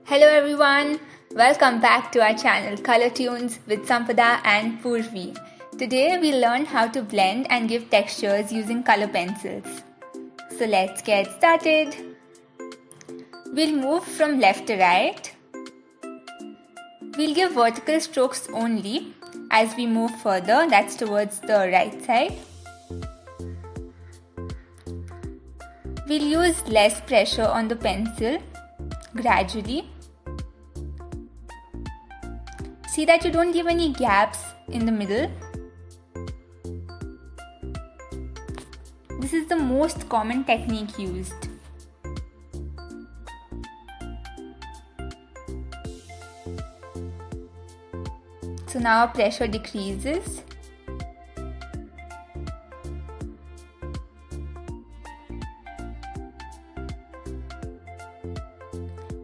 Hello everyone, welcome back to our channel Color Tunes with Sampada and Purvi. Today we learn how to blend and give textures using color pencils. So let's get started. We'll move from left to right. We'll give vertical strokes only as we move further, that's towards the right side. We'll use less pressure on the pencil gradually. See that you don't give any gaps in the middle. This is the most common technique used. So now our pressure decreases.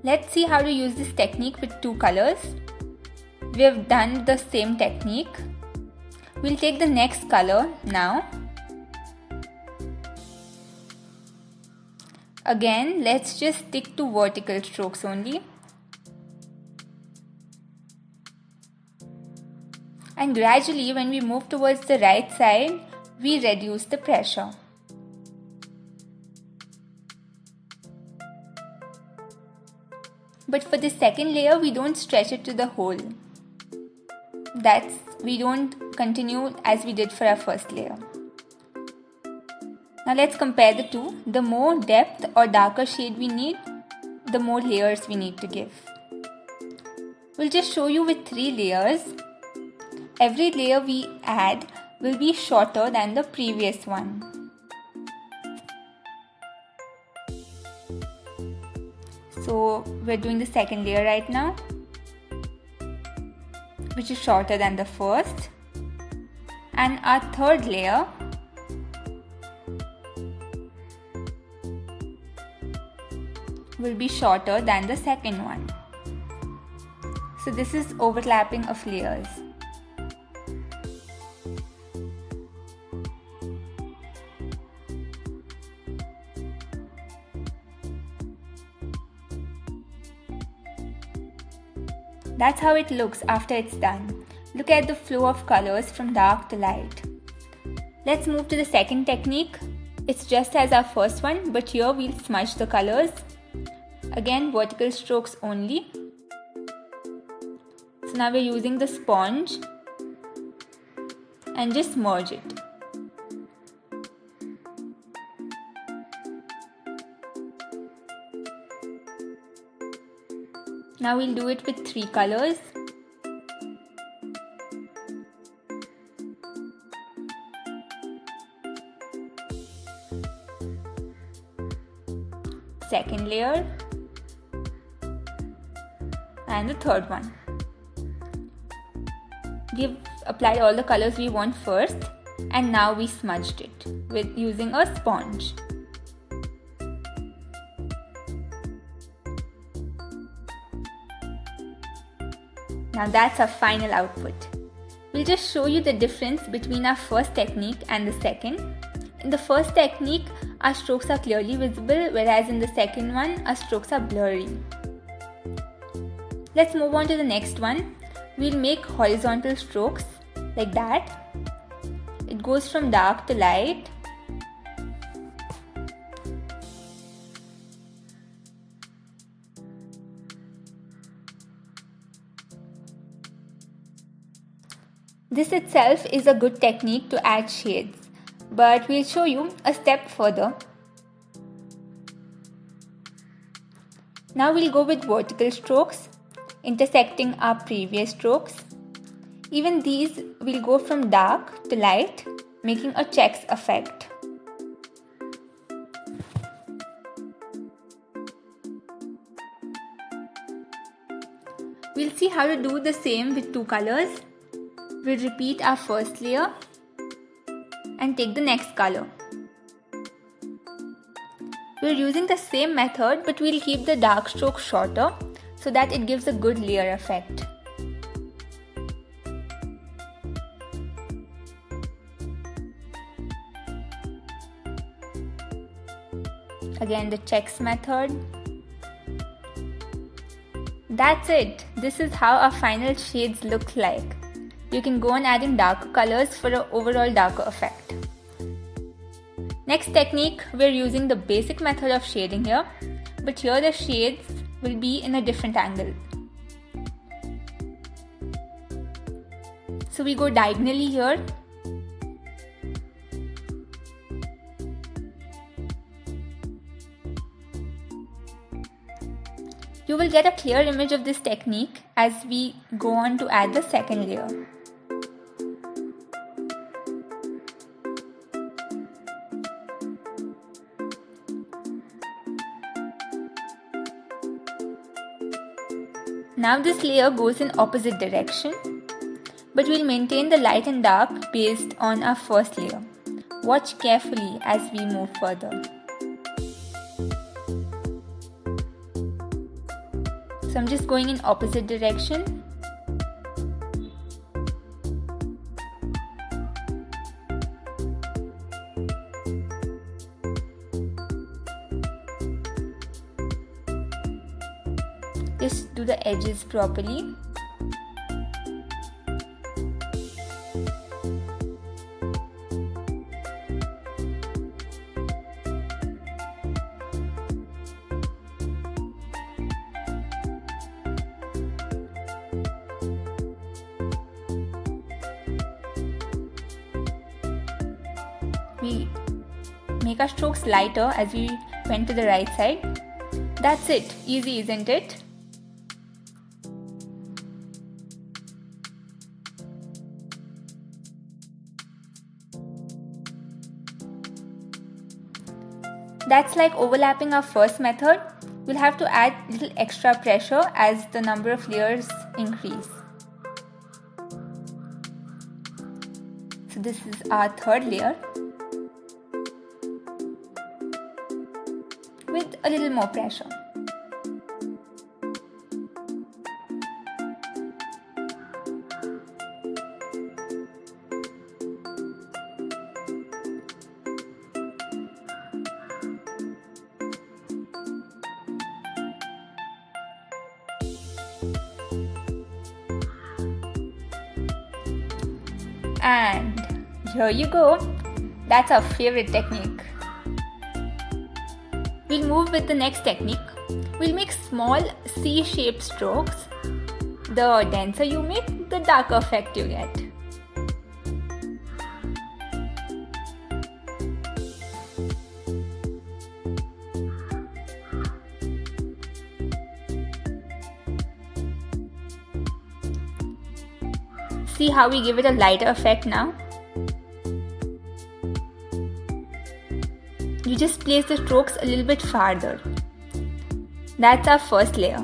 Let's see how to use this technique with two colors. We have done the same technique. We'll take the next color now. Again, let's just stick to vertical strokes only. And gradually, when we move towards the right side, we reduce the pressure. But for the second layer, we don't stretch it to the hole. We don't continue as we did for our first layer. Now let's compare the two. The more depth or darker shade we need, the more layers we need to give. We'll just show you with 3 layers. Every layer we add will be shorter than the previous one. So we're doing the second layer right now, which is shorter than the first, and our third layer will be shorter than the second one. So this is overlapping of layers. That's how it looks after it's done. Look at the flow of colors from dark to light. Let's move to the second technique. It's just as our first one, but here we'll smudge the colors. Again, vertical strokes only. So now we're using the sponge and just merge it. Now we'll do it with 3 colors. Second layer and the third one. We've applied all the colors we want first, and now we smudged it with using a sponge. Now that's our final output. We'll just show you the difference between our first technique and the second. In the first technique, our strokes are clearly visible, whereas in the second one, our strokes are blurry. Let's move on to the next one. We'll make horizontal strokes like that. It goes from dark to light. This itself is a good technique to add shades, but we'll show you a step further. Now we'll go with vertical strokes, intersecting our previous strokes. Even these will go from dark to light, making a checks effect. We'll see how to do the same with 2 colors. We'll repeat our first layer and take the next color. We're using the same method, but we'll keep the dark stroke shorter so that it gives a good layer effect. Again, the checks method. That's it. This is how our final shades look like. You can go on adding darker colors for an overall darker effect. Next technique, we're using the basic method of shading here, but here the shades will be in a different angle. So we go diagonally here. You will get a clear image of this technique as we go on to add the second layer. Now this layer goes in opposite direction, but we'll maintain the light and dark based on our first layer. Watch carefully as we move further. So I'm just going in opposite direction. Just do the edges properly. We make our strokes lighter as we went to the right side. That's it. Easy, isn't it? That's like overlapping our first method. We'll have to add little extra pressure as the number of layers increase. So this is our third layer with a little more pressure. And here you go. That's our favorite technique. We'll move with the next technique. We'll make small C-shaped strokes. The denser you make, the darker effect you get. See how we give it a lighter effect now? You just place the strokes a little bit farther. That's our first layer.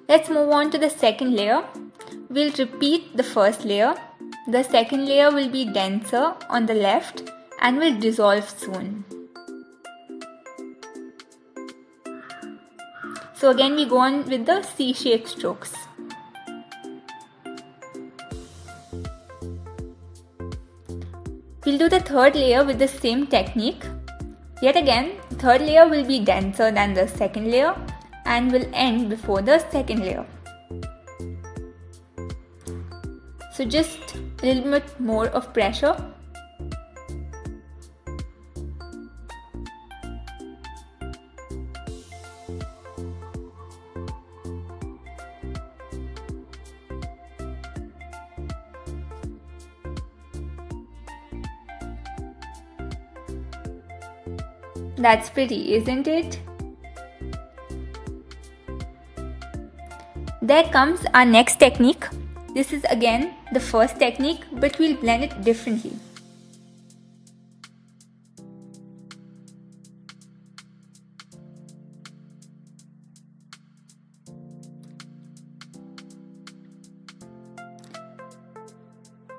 Let's move on to the second layer. We'll repeat the first layer. The second layer will be denser on the left and will dissolve soon. So again we go on with the C-shaped strokes. We'll do the third layer with the same technique. Yet again, the third layer will be denser than the second layer and will end before the second layer. So just a little bit more of pressure. That's pretty, isn't it? There comes our next technique. This is again the first technique, but we'll blend it differently.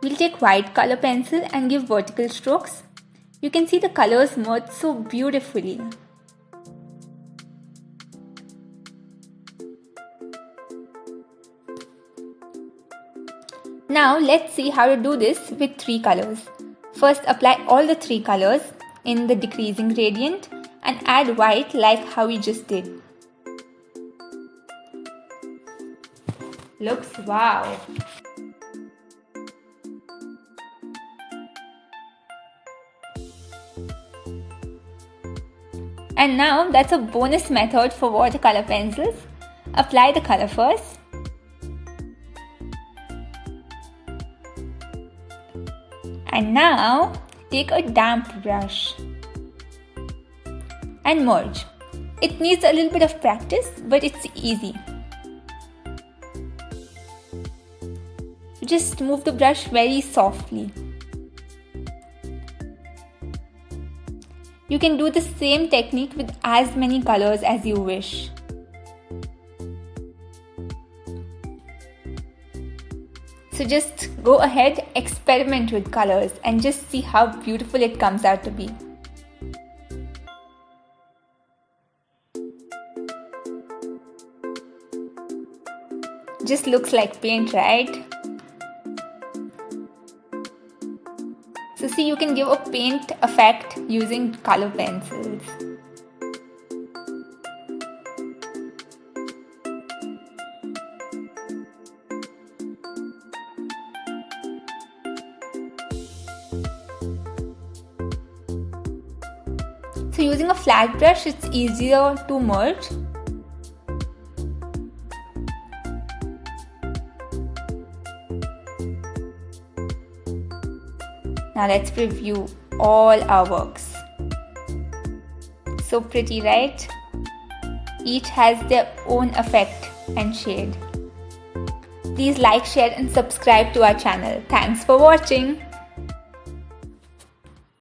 We'll take white color pencil and give vertical strokes. You can see the colors merge so beautifully. Now let's see how to do this with 3 colors. First, apply all the 3 colors in the decreasing gradient and add white like how we just did. Looks wow! And now that's a bonus method for watercolor pencils. Apply the color first. And now take a damp brush and merge. It needs a little bit of practice, but it's easy. Just move the brush very softly. You can do the same technique with as many colors as you wish. So just go ahead, experiment with colors and just see how beautiful it comes out to be. Just looks like paint, right? So see, you can give a paint effect using color pencils. So using a flat brush, it's easier to merge. Now let's review all our works. So pretty, right? Each has their own effect and shade. Please like, share and subscribe to our channel. Thanks for watching.